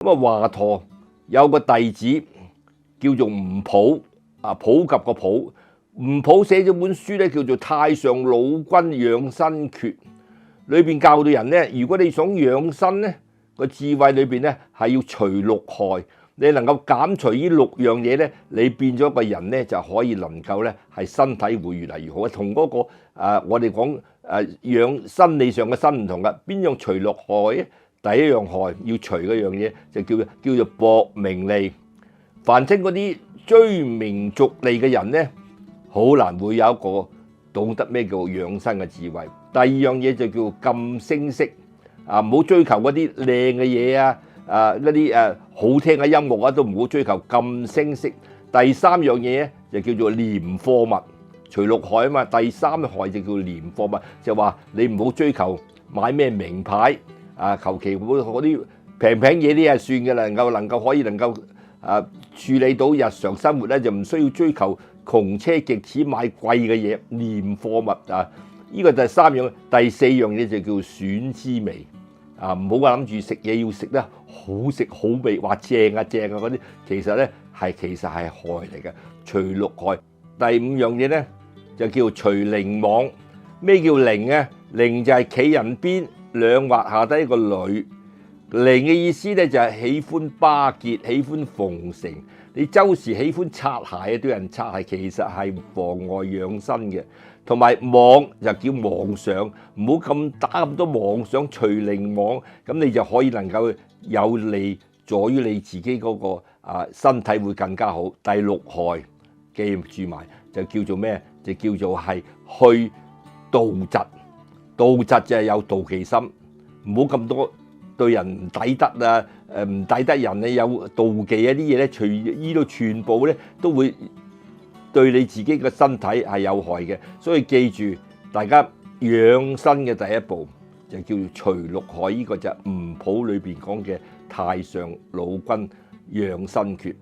咁華佗有個弟子叫做吳普，普及個普。吳普寫咗本書咧，叫做《太上老君養生訣》，裏邊教到人咧，如果你想養生咧，個智慧裏邊咧係要除六害，你能夠減除呢6樣嘢咧，你變咗個人咧就可以能夠咧係身體會越嚟越好。同嗰個我哋講養生理上嘅身唔同㗎，邊樣除六害咧？第一樣害要除嗰樣嘢就叫做博名利。凡稱嗰啲追名逐利嘅人咧，好難會有一個懂得咩叫養生嘅智慧。第二樣嘢就叫禁聲色，唔好追求嗰啲靚嘅嘢嗰啲好聽嘅音樂都唔好追求禁聲色。第三樣嘢咧就叫做廉貨物，除六害啊嘛。第三害就叫廉貨物，就話你唔好追求買咩名牌。求其嗰啲平嘢啲係算嘅啦，能夠處理到日常生活咧，就唔需要追求窮奢極侈買貴嘅嘢，廉貨物呢個第三樣。第四樣嘢就叫選之味，唔好話諗住食嘢要食得好食好味，話正嗰啲，其實係害嚟嘅，除六害。第五樣嘢咧就叫除伶妄。咩叫伶咧？伶就係企人邊兩劃下低一個女，伶嘅意思咧就係喜歡巴結，喜歡奉承。你周時喜歡擦鞋對人擦鞋，其實係妨礙養生嘅。同埋妄就叫妄想，唔好打咁多妄想，除伶妄，咁你就可以能夠有利助於你自己嗰個身體會更加好。第六害記住埋就叫做咩？就叫做係去妒嫉。妒嫉就係有妒忌心，唔好咁多對人唔抵得唔抵得人有妒忌啲嘢咧，隨依度全部咧都會對你自己嘅身體係有害嘅。所以記住，大家養生嘅第一步就叫做除六害，呢個就係吳普裏邊講嘅太上老君養生訣。